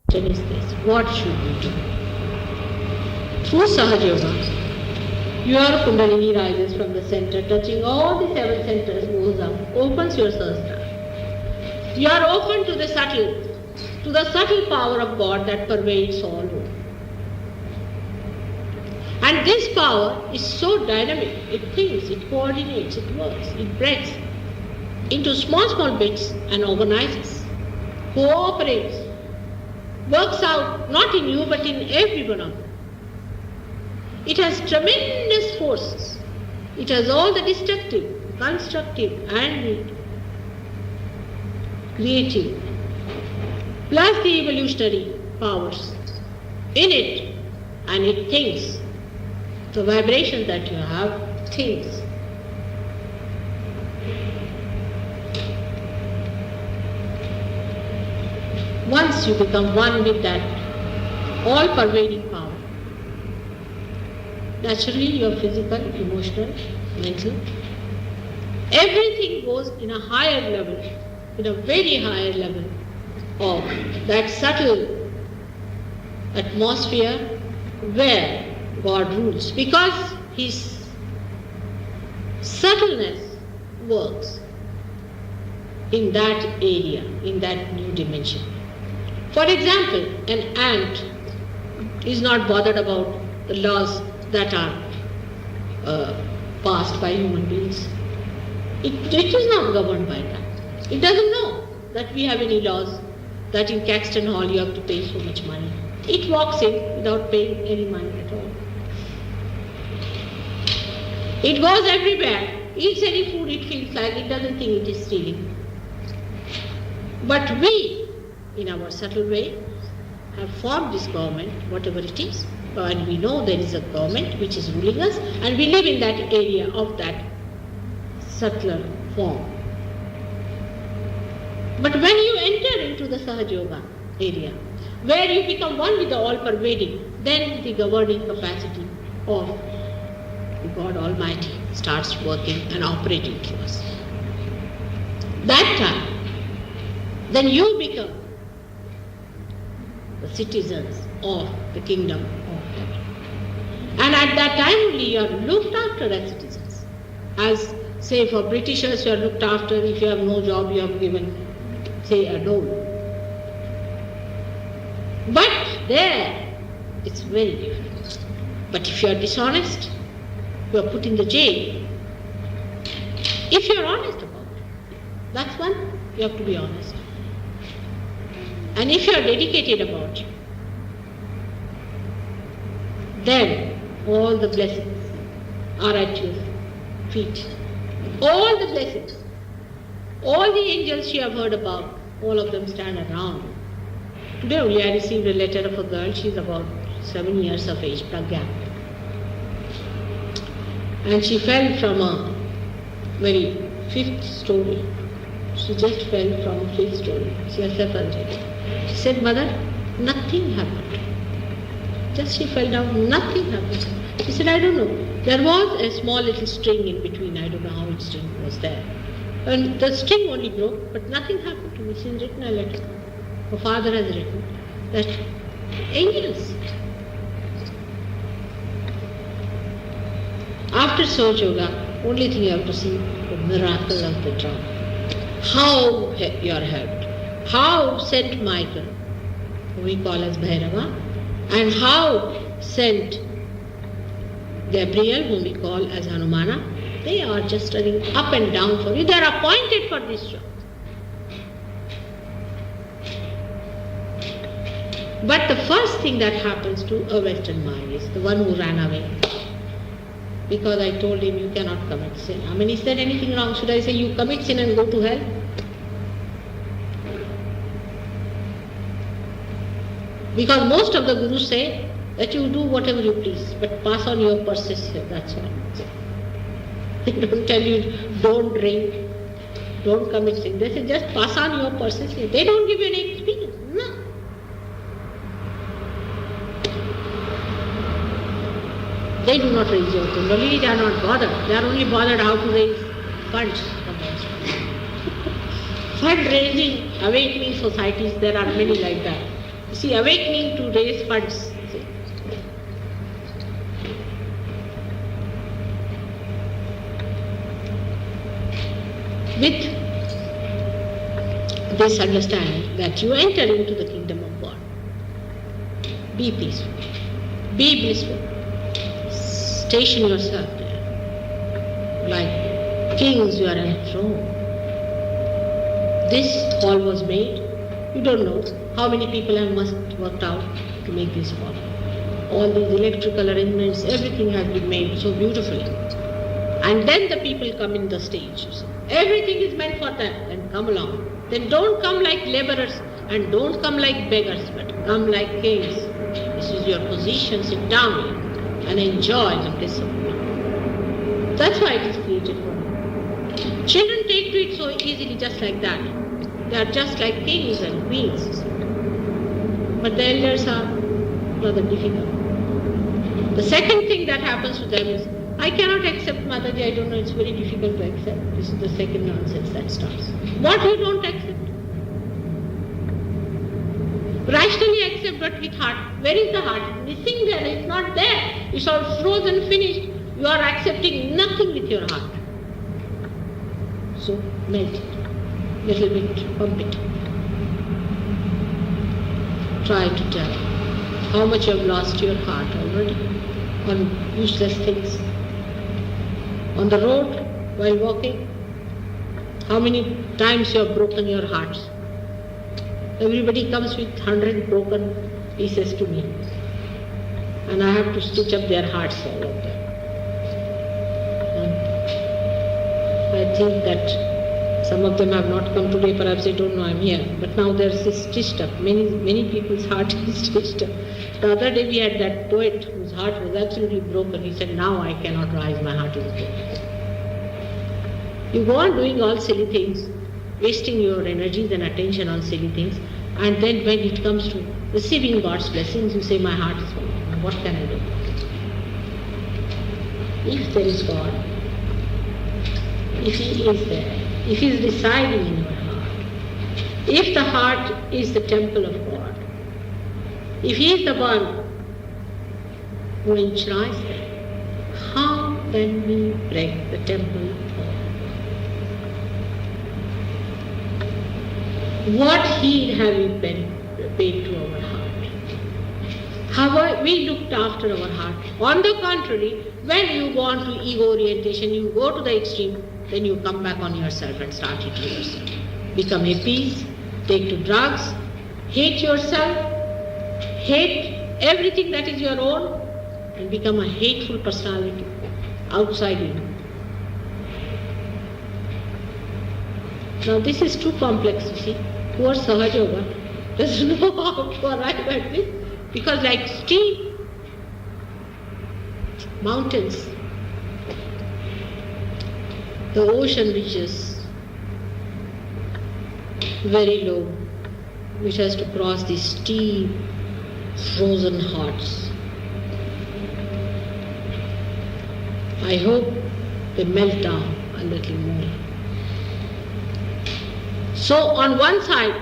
question is this: what should we do? Through Sahaja Yoga, your Kundalini rises from the center, touching all the 7 centers, moves up, opens your Sahasrara. You are open to the subtle power of God that pervades all. And this power is so dynamic. It thinks, it coordinates, it works, it breaks into small bits and organizes, cooperates, works out not in you but in every one of them. It has tremendous forces. It has all the destructive, constructive and creative, plus the evolutionary powers in it, and it thinks. The vibration that you have thinks. Once you become one with that all-pervading power, naturally your physical, emotional, mental, everything goes in a higher level, in a very higher level of that subtle atmosphere where God rules, because His subtleness works in that area, in that new dimension. For example, an ant is not bothered about the laws that are passed by human beings. It is not governed by that. It doesn't know that we have any laws that in Caxton Hall you have to pay so much money. It walks in without paying any money at all. It goes everywhere, eats any food it feels like, it doesn't think it is stealing. But we, in our subtle way, have formed this government, whatever it is, and we know there is a government which is ruling us, and we live in that area of that subtler form. But when you enter into the Sahaja Yoga area, where you become one with the all-pervading, then the governing capacity of the God Almighty starts working and operating through us. That time, then you become the citizens of the kingdom of heaven. And at that time only you are looked after as citizens. As, say, for Britishers you are looked after. If you have no job, you have given, say, a dole. But there, it's very different. But if you are dishonest, you are put in the jail. If you are honest about it, that's one, you have to be honest. And if you are dedicated about it, then all the blessings are at your feet. All the blessings, all the angels you have heard about, all of them stand around. Today only I received a letter of a girl, she is about 7 years of age, Pragya. And she fell from a very 5th story. She just fell from a 5th story. She was separated. She said, "Mother, nothing happened. Just she fell down, nothing happened." She said, "I don't know. There was a small little string in between. I don't know how its string was there. And the string only broke, but nothing happened to me." She's written a letter. Her father has written that angels. After Sahaja Yoga, only thing you have to see the miracle of the drum. How you are helped. How Saint Michael, who we call as Bhairava, and how Saint Gabriel, whom we call as Hanumana, they are just running up and down for you. They are appointed for this job. But the first thing that happens to a Western mind is the one who ran away. Because I told him you cannot commit sin. I mean, is there anything wrong? Should I say you commit sin and go to hell? Because most of the gurus say that you do whatever you please, but pass on your purses here, that's all. They don't tell you don't drink, don't commit sin. They say just pass on your purses here. They don't give you any experience. No. They do not raise your kundalini, they are not bothered. They are only bothered how to raise funds. Fundraising, awakening societies, there are many like that. See, awakening to raise funds. See. With this understanding that you enter into the kingdom of God. Be peaceful. Be blissful. Station yourself there. Like kings you are enthroned. This hall was made. You don't know how many people have must worked out to make this hall. All these electrical arrangements, everything has been made so beautifully. And then the people come in the stage. Everything is meant for them. Then come along. Then don't come like laborers and don't come like beggars, but come like kings. This is your position. Sit down here and enjoy the bliss of God. That's why it is created for you. Children take to it so easily, just like that. They are just like kings and queens. But the elders are rather difficult. The second thing that happens to them is, I cannot accept Mataji, I don't know, it's very difficult to accept. This is the second nonsense that starts. What you don't accept? Rationally accept, but with heart. Where is the heart? Missing there, it's not there. It's all frozen, finished. You are accepting nothing with your heart. So melt it. Little bit, pump it. Try to tell how much you have lost your heart already on useless things. On the road, while walking, how many times you have broken your hearts? Everybody comes with 100 broken pieces to me. And I have to stitch up their hearts, all of them. And I think that some of them have not come today, perhaps they don't know I'm here. But now there's this stitched up. Many people's heart is stitched up. The other day we had that poet whose heart was absolutely broken. He said, now I cannot rise, my heart is broken. You go on doing all silly things, wasting your energies and attention on silly things, and then when it comes to receiving God's blessings, you say, my heart is broken. What can I do? If there is God, if He is there, if He is residing in your heart, if the heart is the temple of God, if He is the one who enshrines there, how can we break the temple of God? What heed have we paid to our heart? Have we looked after our heart? On the contrary, when you go on to ego orientation, you go to the extreme, then you come back on yourself and start eating yourself. Become hippies, take to drugs, hate yourself, hate everything that is your own, and become a hateful personality outside you. Now this is too complex, you see. Poor Sahaja Yoga doesn't know how to arrive at this, because like steel, mountains, the ocean reaches very low, which has to cross these steep, frozen hearts. I hope they melt down a little more. So on one side,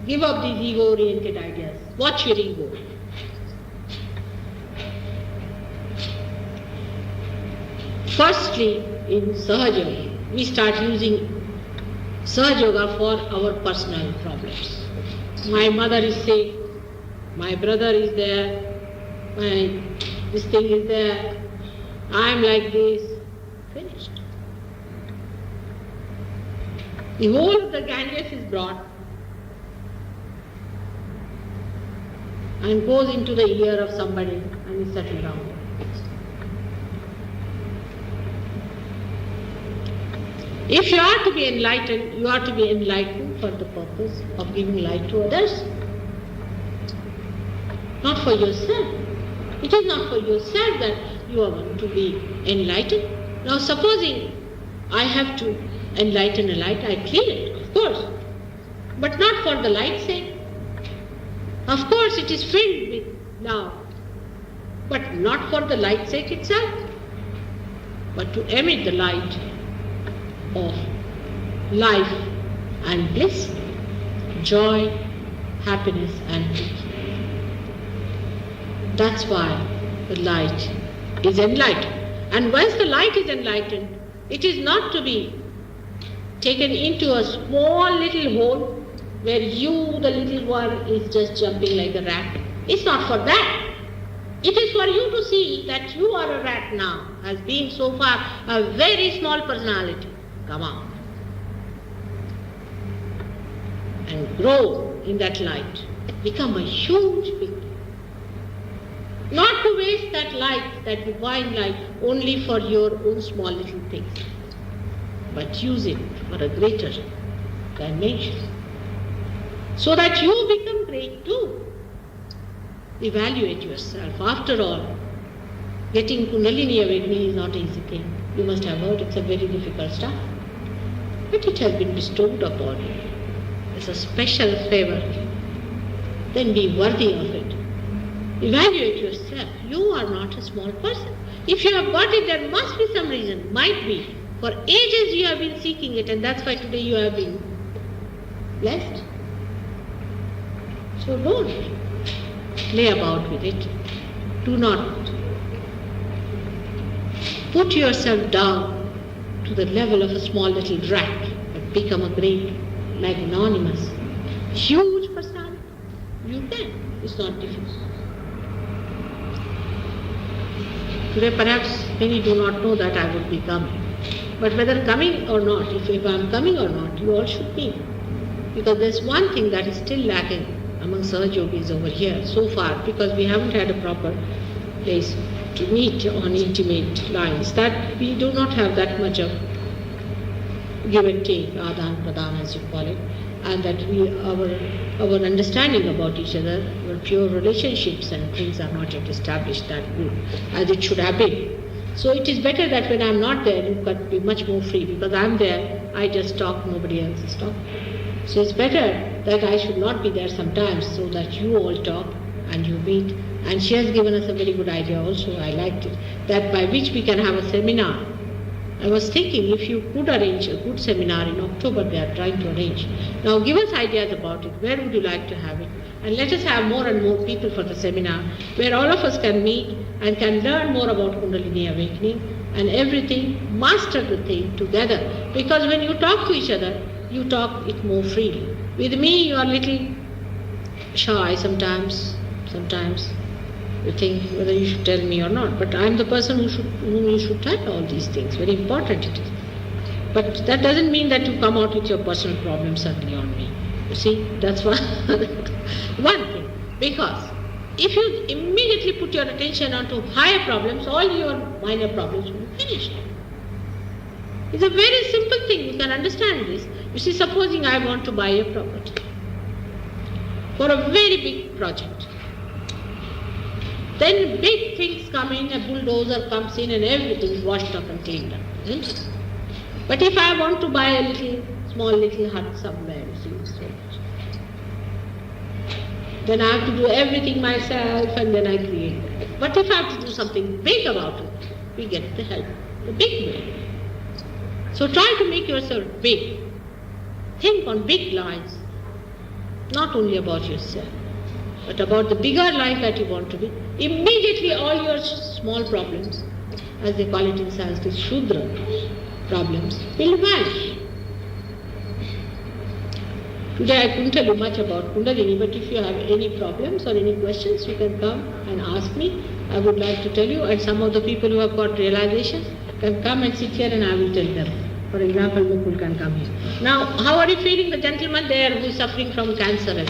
give up these ego-oriented ideas. Watch your ego. Firstly, in Sahaja Yoga, we start using Sahaja Yoga for our personal problems. My mother is sick, my brother is there, this thing is there, I'm like this. Finished. The whole of the Ganges is brought and goes into the ear of somebody and is settled down. If you are to be enlightened, you are to be enlightened for the purpose of giving light to others, not for yourself. It is not for yourself that you are going to be enlightened. Now supposing I have to enlighten a light, I clean it, of course, but not for the light's sake. Of course it is filled with love, but not for the light's sake itself, but to emit the light of life and bliss, joy, happiness and peace. That's why the light is enlightened. And once the light is enlightened, it is not to be taken into a small little hole where you, the little one, is just jumping like a rat. It's not for that. It is for you to see that you are a rat now, as being so far a very small personality. Come on. And grow in that light. Become a huge being. Not to waste that light, that divine light, only for your own small little things, but use it for a greater dimension, so that you become great too. Evaluate yourself. After all, getting Kundalini awakening is not an easy thing. You must have heard it's a very difficult stuff. But it has been bestowed upon you. It's a special favor. Then be worthy of it. Evaluate yourself. You are not a small person. If you have got it, there must be some reason. Might be. For ages you have been seeking it, and that's why today you have been blessed. So don't play about with it. Do not put yourself down to the level of a small little rat, but become a great, magnanimous, huge personality. You can. It's not difficult. Today perhaps many do not know that I would be coming. But whether coming or not, if I am coming or not, you all should be. Because there's one thing that is still lacking among Sahaj Yogis over here so far, because we haven't had a proper place to meet on intimate lines, that we do not have that much of give and take, adan pradan as you call it, and that our understanding about each other, our pure relationships and things are not yet established that good as it should have been. So it is better that when I am not there, you can be much more free, because I am there, I just talk, nobody else is talking. So it's better that I should not be there sometimes, so that you all talk and you meet. And she has given us a very good idea also, I liked it, that by which we can have a seminar. I was thinking if you could arrange a good seminar in October, they are trying to arrange. Now give us ideas about it. Where would you like to have it? And let us have more and more people for the seminar, where all of us can meet and can learn more about Kundalini awakening and everything, master the thing together. Because when you talk to each other, you talk it more freely. With me, you are a little shy sometimes. You think whether you should tell me or not. But I am the person whom you should tell all these things. Very important it is. But that doesn't mean that you come out with your personal problems suddenly on me. You see, that's one thing. Because if you immediately put your attention onto higher problems, all your minor problems will be finished. It's a very simple thing. You can understand this. You see, supposing I want to buy a property for a very big project. Then big things come in, a bulldozer comes in and everything is washed up and cleaned up, isn't it? But if I want to buy a small little hut somewhere, you see, so much. Then I have to do everything myself and then I create that. But if I have to do something big about it, we get the help, the big way. So try to make yourself big. Think on big lines, not only about yourself, but about the bigger life that you want to be. Immediately all your small problems, as they call it in Sanskrit, Shudra problems, will vanish. Today I couldn't tell you much about Kundalini, but if you have any problems or any questions, you can come and ask me. I would like to tell you, and some of the people who have got realizations can come and sit here and I will tell them. For example, Mukul can come here. Now, how are you feeling, the gentleman there who is suffering from cancer?